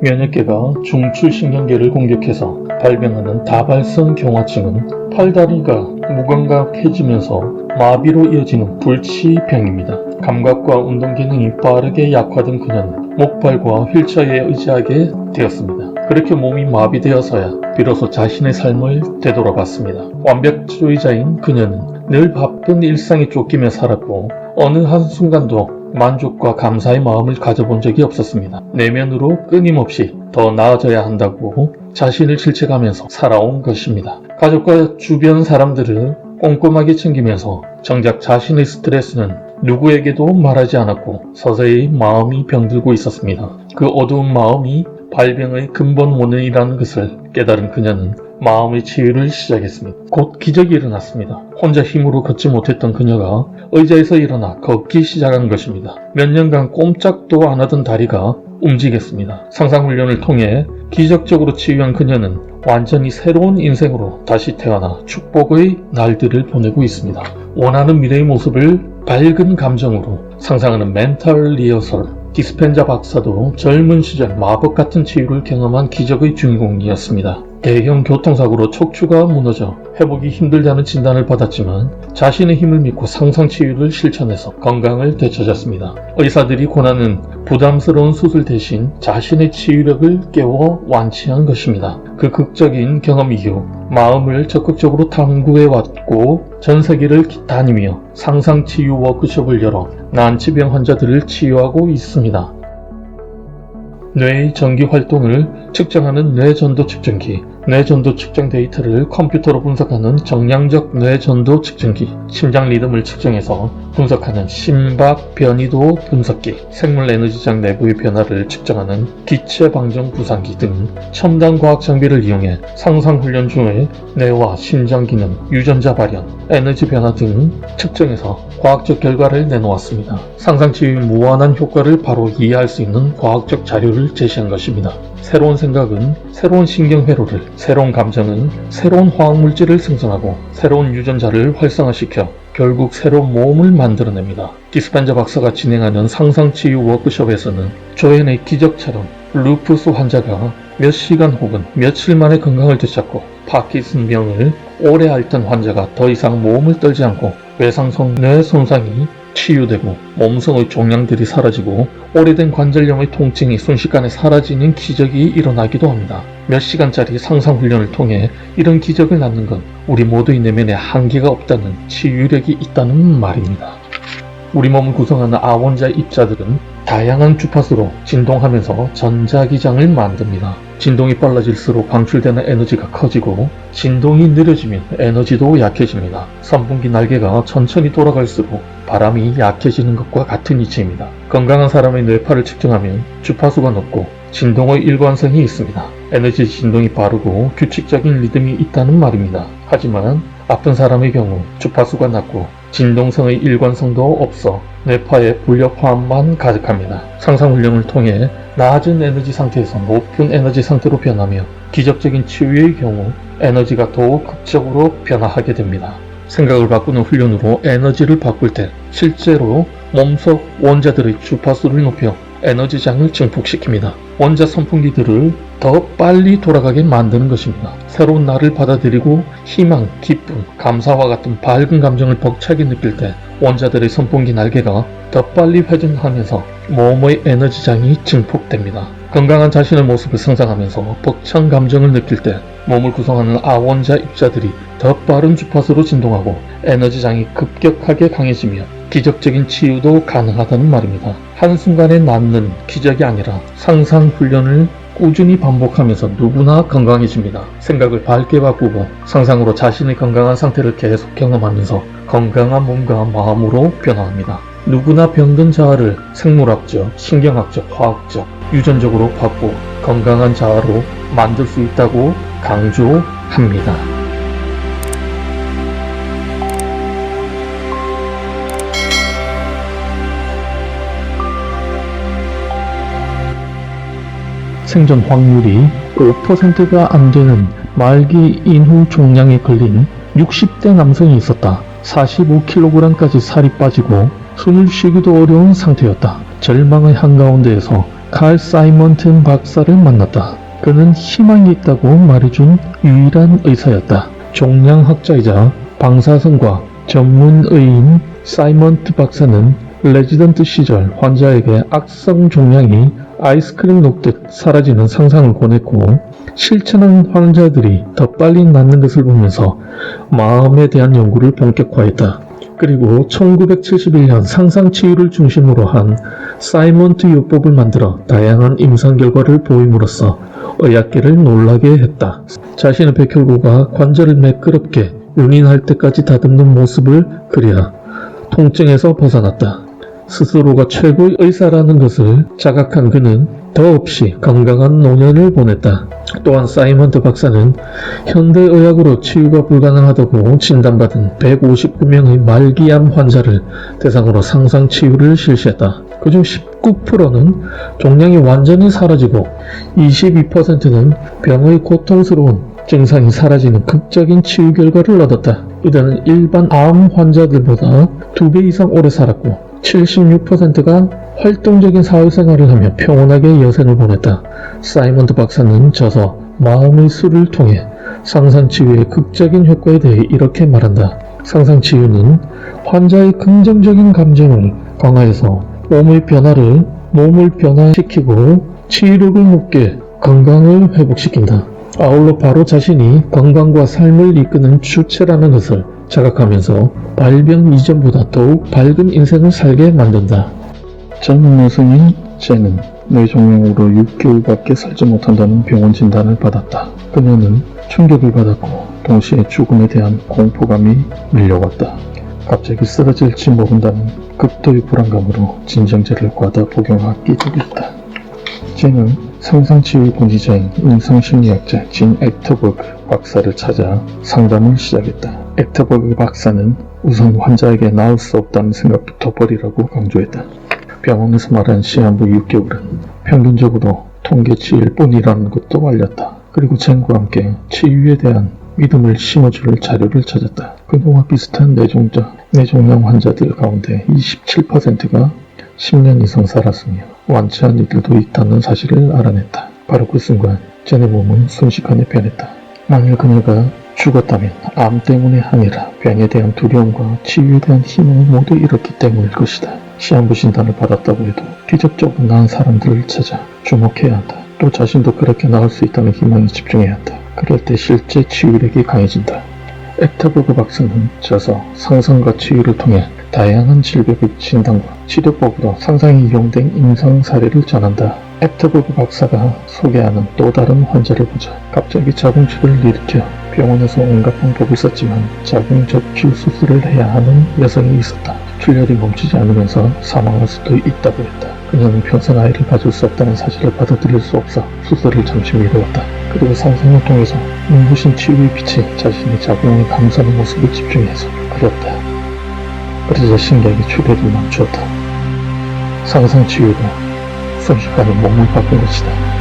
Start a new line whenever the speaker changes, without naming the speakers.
면역계가 중추신경계를 공격해서 발병하는 다발성 경화증은 팔다리가 무감각해지면서 마비로 이어지는 불치병입니다. 감각과 운동 기능이 빠르게 약화된 그녀는 목발과 휠체어에 의지하게 되었습니다. 그렇게 몸이 마비되어서야 비로소 자신의 삶을 되돌아봤습니다. 완벽주의자인 그녀는 늘 바쁜 일상에 쫓기며 살았고 어느 한순간도 만족과 감사의 마음을 가져본 적이 없었습니다. 내면으로 끊임없이 더 나아져야 한다고 자신을 질책하면서 살아온 것입니다. 가족과 주변 사람들을 꼼꼼하게 챙기면서 정작 자신의 스트레스는 누구에게도 말하지 않았고 서서히 마음이 병들고 있었습니다. 그 어두운 마음이 발병의 근본 원인이라는 것을 깨달은 그녀는 마음의 치유를 시작했습니다. 곧 기적이 일어났습니다. 혼자 힘으로 걷지 못했던 그녀가 의자에서 일어나 걷기 시작한 것입니다. 몇 년간 꼼짝도 안 하던 다리가 움직였습니다. 상상훈련을 통해 기적적으로 치유한 그녀는 완전히 새로운 인생으로 다시 태어나 축복의 날들을 보내고 있습니다. 원하는 미래의 모습을 밝은 감정으로 상상하는 멘탈 리허설. 디스펜자 박사도 젊은 시절 마법 같은 치유를 경험한 기적의 주인공이었습니다. 대형 교통사고로 척추가 무너져 회복이 힘들다는 진단을 받았지만 자신의 힘을 믿고 상상치유를 실천해서 건강을 되찾았습니다. 의사들이 권하는 부담스러운 수술 대신 자신의 치유력을 깨워 완치한 것입니다. 그 극적인 경험 이후 마음을 적극적으로 탐구해왔고 전 세계를 다니며 상상치유 워크숍을 열어 난치병 환자들을 치유하고 있습니다. 뇌의 전기 활동을 측정하는 뇌전도 측정기, 뇌전도 측정 데이터를 컴퓨터로 분석하는 정량적 뇌전도 측정기, 심장 리듬을 측정해서 분석하는 심박 변이도 분석기, 생물 에너지장 내부의 변화를 측정하는 기체 방정 부상기 등 첨단 과학 장비를 이용해 상상 훈련 중에 뇌와 심장 기능, 유전자 발현, 에너지 변화 등 측정해서 과학적 결과를 내놓았습니다. 상상치유의 무한한 효과를 바로 이해할 수 있는 과학적 자료를 제시한 것입니다. 새로운 생각은 새로운 신경회로를, 새로운 감정은 새로운 화학물질을 생성하고 새로운 유전자를 활성화시켜 결국 새로운 몸을 만들어냅니다. 디스펜자 박사가 진행하는 상상치유 워크숍에서는 조현의 기적처럼 루푸스 환자가 몇 시간 혹은 며칠 만에 건강을 되찾고 파킨슨병을 오래 앓던 환자가 더 이상 몸을 떨지 않고 외상성 뇌 손상이 치유되고 몸성의 종양들이 사라지고 오래된 관절염의 통증이 순식간에 사라지는 기적이 일어나기도 합니다. 몇 시간짜리 상상훈련을 통해 이런 기적을 낳는 건 우리 모두의 내면에 한계가 없다는 치유력이 있다는 말입니다. 우리 몸을 구성하는 아원자 입자들은 다양한 주파수로 진동하면서 전자기장을 만듭니다. 진동이 빨라질수록 방출되는 에너지가 커지고 진동이 느려지면 에너지도 약해집니다. 선풍기 날개가 천천히 돌아갈수록 바람이 약해지는 것과 같은 이치입니다. 건강한 사람의 뇌파를 측정하면 주파수가 높고 진동의 일관성이 있습니다. 에너지 진동이 빠르고 규칙적인 리듬이 있다는 말입니다. 하지만 아픈 사람의 경우 주파수가 낮고 진동성의 일관성도 없어 뇌파의 불협화음만 가득합니다. 상상훈련을 통해 낮은 에너지 상태에서 높은 에너지 상태로 변하며 기적적인 치유의 경우 에너지가 더욱 극적으로 변화하게 됩니다. 생각을 바꾸는 훈련으로 에너지를 바꿀 때 실제로 몸속 원자들의 주파수를 높여 에너지장을 증폭시킵니다. 원자 선풍기들을 더 빨리 돌아가게 만드는 것입니다. 새로운 나를 받아들이고 희망, 기쁨, 감사와 같은 밝은 감정을 벅차게 느낄 때 원자들의 선풍기 날개가 더 빨리 회전하면서 몸의 에너지장이 증폭됩니다. 건강한 자신의 모습을 상상하면서 벅찬 감정을 느낄 때 몸을 구성하는 아원자 입자들이 더 빠른 주파수로 진동하고 에너지장이 급격하게 강해지며 기적적인 치유도 가능하다는 말입니다. 한순간에 낫는 기적이 아니라 상상 훈련을 꾸준히 반복하면서 누구나 건강해집니다. 생각을 밝게 바꾸고 상상으로 자신의 건강한 상태를 계속 경험하면서 건강한 몸과 마음으로 변화합니다. 누구나 병든 자아를 생물학적, 신경학적, 화학적, 유전적으로 바꾸어 건강한 자아로 만들 수 있다고 강조합니다. 생존 확률이 5%가 안 되는 말기 인후 종양에 걸린 60대 남성이 있었다. 45kg까지 살이 빠지고 숨을 쉬기도 어려운 상태였다. 절망의 한가운데에서 칼 사이먼튼 박사를 만났다. 그는 희망이 있다고 말해준 유일한 의사였다. 종양학자이자 방사선과 전문의인 사이먼트 박사는 레지던트 시절 환자에게 악성 종양이 아이스크림 녹듯 사라지는 상상을 권했고, 실천한 환자들이 더 빨리 낫는 것을 보면서 마음에 대한 연구를 본격화했다. 그리고 1971년 상상치유를 중심으로 한 사이먼트 요법을 만들어 다양한 임상 결과를 보임으로써 의학계를 놀라게 했다. 자신의 백혈구가 관절을 매끄럽게 윤인할 때까지 다듬는 모습을 그려 통증에서 벗어났다. 스스로가 최고의 의사라는 것을 자각한 그는 더없이 건강한 노년을 보냈다. 또한 사이먼트 박사는 현대의학으로 치유가 불가능하다고 진단받은 159명의 말기암 환자를 대상으로 상상치유를 실시했다. 그중 19%는 종양이 완전히 사라지고 22%는 병의 고통스러운 증상이 사라지는 극적인 치유 결과를 얻었다. 이들은 일반 암 환자들보다 2배 이상 오래 살았고 76%가 활동적인 사회생활을 하며 평온하게 여생을 보냈다. 사이먼트 박사는 저서 마음의 수를 통해 상상치유의 극적인 효과에 대해 이렇게 말한다. 상상치유는 환자의 긍정적인 감정을 강화해서 몸을 변화시키고 치유력을 높게 건강을 회복시킨다. 아울러 바로 자신이 건강과 삶을 이끄는 주체라는 것을 자각하면서 발병 이전보다 더욱 밝은 인생을 살게 만든다. 젊은 여성인 제는 뇌종양으로 6개월밖에 살지 못한다는 병원 진단을 받았다. 그녀는 충격을 받았고 동시에 죽음에 대한 공포감이 밀려왔다. 갑자기 쓰러질지 모른다는 극도의 불안감으로 진정제를 과다 복용하기 시작했다. 제는 상상치유 권위자인 임상심리학자 진 액터버그 박사를 찾아 상담을 시작했다. 액터버그 박사는 우선 환자에게 나을 수 없다는 생각부터 버리라고 강조했다. 병원에서 말한 시한부 6개월은 평균적으로 통계치일 뿐이라는 것도 알렸다. 그리고 젠과 함께 치유에 대한 믿음을 심어줄 자료를 찾았다. 그녀와 비슷한 뇌종양 환자들 가운데 27%가 10년 이상 살았으며 완치한 이들도 있다는 사실을 알아냈다. 바로 그 순간 젠의 몸은 순식간에 변했다. 만일 그녀가 죽었다면 암 때문이 아니라 병에 대한 두려움과 치유에 대한 희망을 모두 잃었기 때문일 것이다. 시한부 진단을 받았다고 해도 기적적으로 나은 사람들을 찾아 주목해야 한다. 또 자신도 그렇게 나을 수 있다는 희망에 집중해야 한다. 그럴 때 실제 치유력이 강해진다. 액터버그 박사는 저서 상상과 치유를 통해 다양한 질병의 진단과 치료법으로 상상이 이용된 임상 사례를 전한다. 액터버그 박사가 소개하는 또 다른 환자를 보자. 갑자기 자궁출혈을 일으켜 병원에서 온갖 방법을 썼지만 자궁 적출 수술을 해야 하는 여성이 있었다. 출혈이 멈추지 않으면서 사망할 수도 있다고 했다. 그녀는 평생 아이를 가질 수 없다는 사실을 받아들일 수 없어 수술을 잠시 미루었다. 그리고 상상을 통해서 눈부신 치유의 빛이 자신의 자궁을 감싸는 모습을 집중해서 그렸다. 그러자 신기하게 출혈이 멈추었다. 상상 치유가 순식간에 몸을 바꾼 것이다.